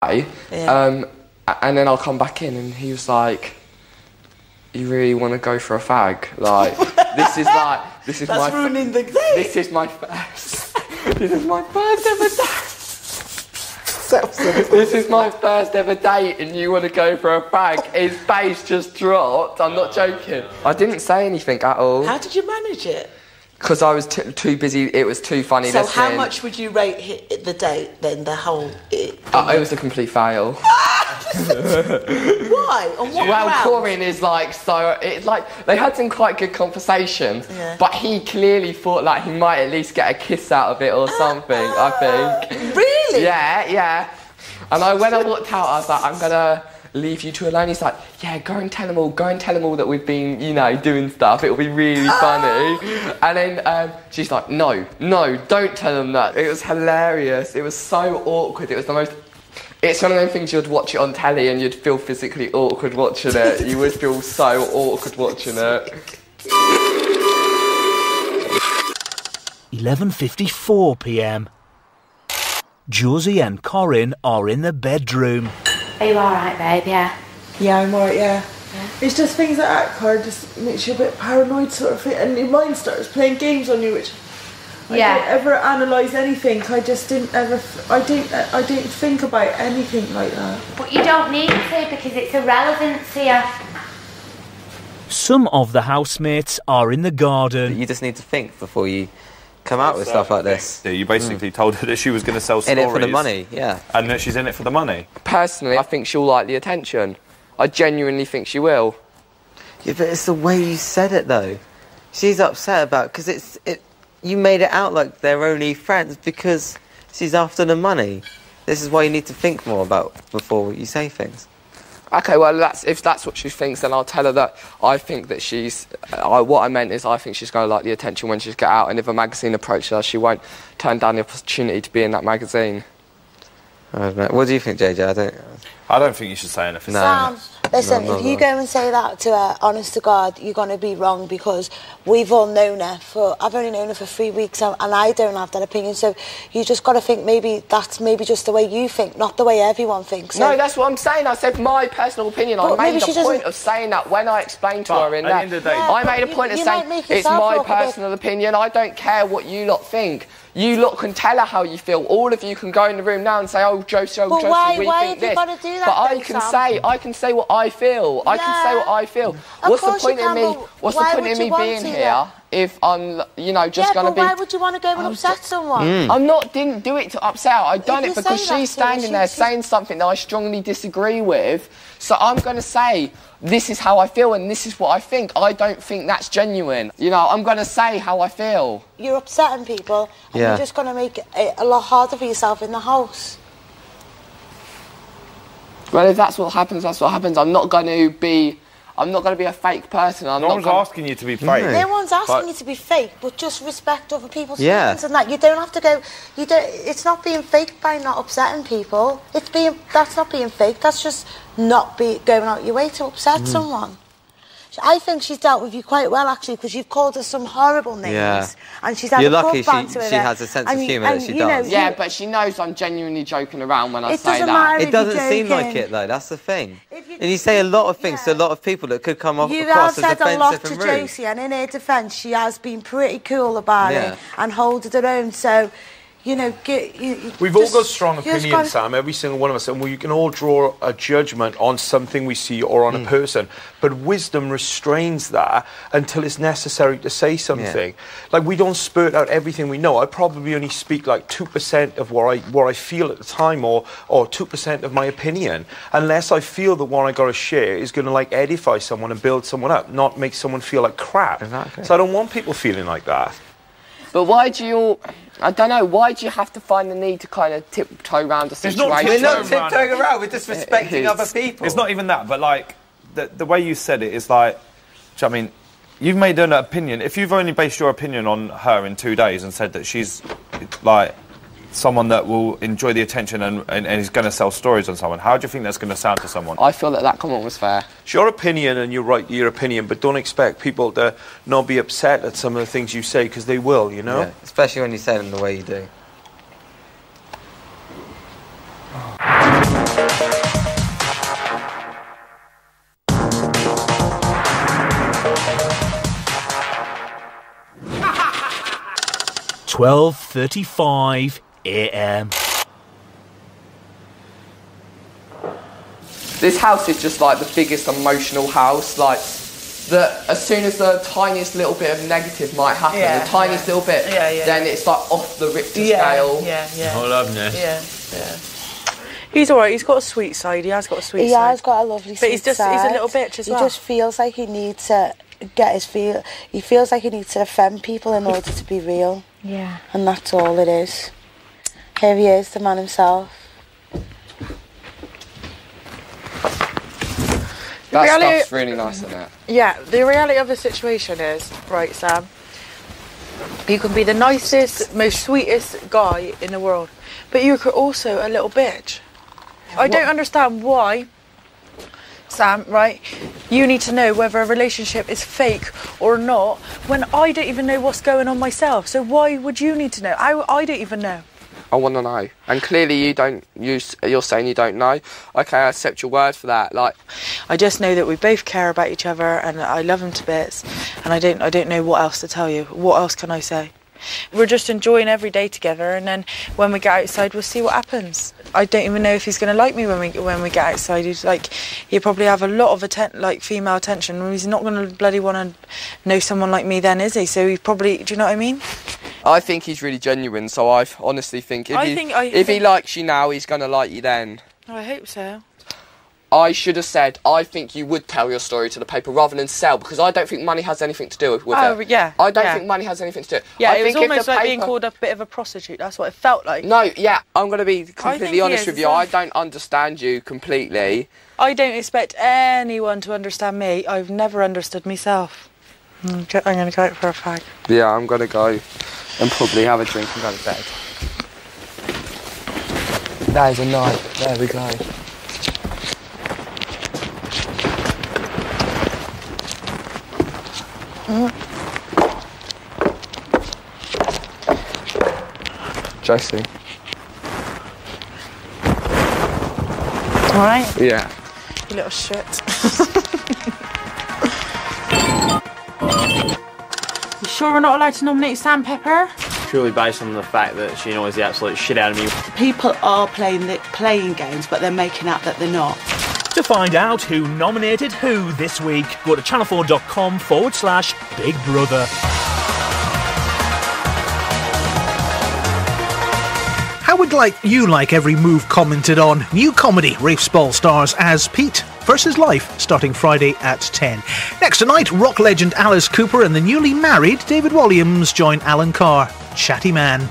and then I'll come back in and he was like, you really want to go for a fag? Like, this is That's ruining the day. This is my first ever date. This is my first ever date and you want to go for a fag? His face just dropped. I'm not joking. I didn't say anything at all. How did you manage it? Because I was too busy. It was too funny So listening. how much would you rate the date then, the whole... It was a complete fail. Why? On what grounds? Corin is like, so... It's like, they had some quite good conversations, but he clearly thought like he might at least get a kiss out of it or something, I think. Really? Yeah. And when I walked out, I was like, I'm going to leave you two alone. He's like, yeah, go and tell them all that we've been, doing stuff. It'll be really funny. And then she's like, no, don't tell them that. It was hilarious. It was so awkward. It was the most... It's one of those things you'd watch it on telly and you'd feel physically awkward watching it. You would feel so awkward watching it. 11:54 p.m. Josie and Corin are in the bedroom. Are you alright, babe? Yeah. Yeah, I'm alright, yeah. It's just things like that, Cara, just makes you a bit paranoid sort of thing, and your mind starts playing games on you, which I don't ever analyse anything. I just didn't ever, I didn't think about anything like that. But you don't need to, because it's irrelevant to you. Some of the housemates are in the garden. You just need to think before you come out with stuff like this. Yeah, you basically told her that she was going to sell stories. In it for the money, yeah. And that she's in it for the money. Personally, I think she'll like the attention. I genuinely think she will. Yeah, but it's the way you said it, though. She's upset about... Because you made it out like they're only friends because she's after the money. This is why you need to think more about before you say things. Okay, well, if that's what she thinks, then I'll tell her that I think that she's... what I meant is I think she's going to like the attention when she's get out, and if a magazine approaches her, she won't turn down the opportunity to be in that magazine. What do you think, JJ? I don't think you should say anything. Sam, listen, if you go and say that to her, honest to God, you're going to be wrong, because we've all known her I've only known her for 3 weeks, and I don't have that opinion, so you just got to think maybe that's just the way you think, not the way everyone thinks. So. No, that's what I'm saying. I said my personal opinion. I made the point of saying that when I explained to her in that. I made a point of saying it's my personal opinion. I don't care what you lot think. You lot can tell her how you feel. All of you can go in the room now and say, oh, Josie, we think this. Why have you got to do that? But I can say what I feel. I can say what I feel. What's the point in me? What's the point in me being here if I'm, just going to be? Why would you want to go and upset someone? Didn't do it to upset her. I done it because she's standing there saying something that I strongly disagree with. So I'm going to say, this is how I feel and this is what I think. I don't think that's genuine. I'm going to say how I feel. You're upsetting people and you're just going to make it a lot harder for yourself in the house. Well, if that's what happens, that's what happens. I'm not going to be a fake person. No one's asking you to be fake. No one's asking you to be fake, but just respect other people's feelings and that. You don't have to go... It's not being fake by not upsetting people. That's not being fake. That's just not going out your way to upset someone. I think she's dealt with you quite well, actually, because you've called her some horrible names. And she's had You're a lucky good banter with she her. has a sense of humour that she does. Yeah, but she knows I'm genuinely joking around when I say that. It doesn't seem like it, though. That's the thing. And you say a lot of things to a lot of people that could come across as offensive and rude. You have said a lot to Josie, and in her defence, she has been pretty cool about it and holding her own. So... We've all got strong opinions, Sam, every single one of us, and we can all draw a judgment on something we see or on a person, but wisdom restrains that until it's necessary to say something. Like, we don't spurt out everything we know. I probably only speak like 2% of what I feel at the time, or 2% of my opinion, unless I feel that what I got to share is going to like edify someone and build someone up, not make someone feel like crap. Exactly. So I don't want people feeling like that. But why do you... I don't know, why do you have to find the need to kind of tiptoe around a situation? We're not tiptoeing around, we're just respecting other people. It's not even that, but like, the way you said it is like, I mean, you've made an opinion. If you've only based your opinion on her in 2 days and said that she's, like, someone that will enjoy the attention and is going to sell stories on someone, how do you think that's going to sound to someone? I feel that comment was fair. It's your opinion and you're right, your opinion, but don't expect people to not be upset at some of the things you say, because they will, Yeah, especially when you say them the way you do. 12:35 a.m. This house is just like the biggest emotional house, like that as soon as the tiniest little bit of negative might happen, the tiniest little bit, then it's like off the Richter scale. I love this. Yeah. He's alright, he's got a sweet side, he has got a sweet side. He has got a lovely sweet But side. he's a little bitch as well. He just feels like he needs to he feels like he needs to offend people in order to be real. Yeah. And that's all it is. Here he is, the man himself. That stuff's really nice, isn't it? Yeah, the reality of the situation is, right, Sam, you can be the nicest, most sweetest guy in the world, but you're also a little bitch. I don't understand why, Sam, right, you need to know whether a relationship is fake or not when I don't even know what's going on myself. So why would you need to know? I don't even know. I want to know. And clearly you're saying you don't know. Okay, I accept your word for that. Like, I just know that we both care about each other and I love him to bits, and I don't know what else to tell you. What else can I say? We're just enjoying every day together, and then when we get outside we'll see what happens. I don't even know if he's going to like me when we get outside. He'll probably have a lot of female attention. He's not going to bloody want to know someone like me then, is he? So he probably, do you know what I mean? I think he's really genuine, so I honestly think if he likes you now, he's going to like you then. I hope so. I should have said, I think you would tell your story to the paper rather than sell, because I don't think money has anything to do with it. Yeah. I don't think money has anything to do with it. Yeah, I it was think almost like being called a bit of a prostitute. That's what it felt like. No, yeah, I'm going to be completely honest with you. I don't understand you completely. I don't expect anyone to understand me. I've never understood myself. I'm going to go out for a fag. Yeah, I'm going to go and probably have a drink and go to bed. That is a night. There we go. Josie. Alright? Yeah. You little shit. You sure we're not allowed to nominate Sam Pepper? Purely based on the fact that she annoys the absolute shit out of me. People are playing games, but they're making out that they're not. To find out who nominated who this week, go to channel4.com/Big Brother. How would you like every move commented on? New comedy, Rafe Spall stars as Pete versus Life, starting Friday at 10. Next tonight, rock legend Alice Cooper and the newly married David Walliams join Alan Carr. Chatty man.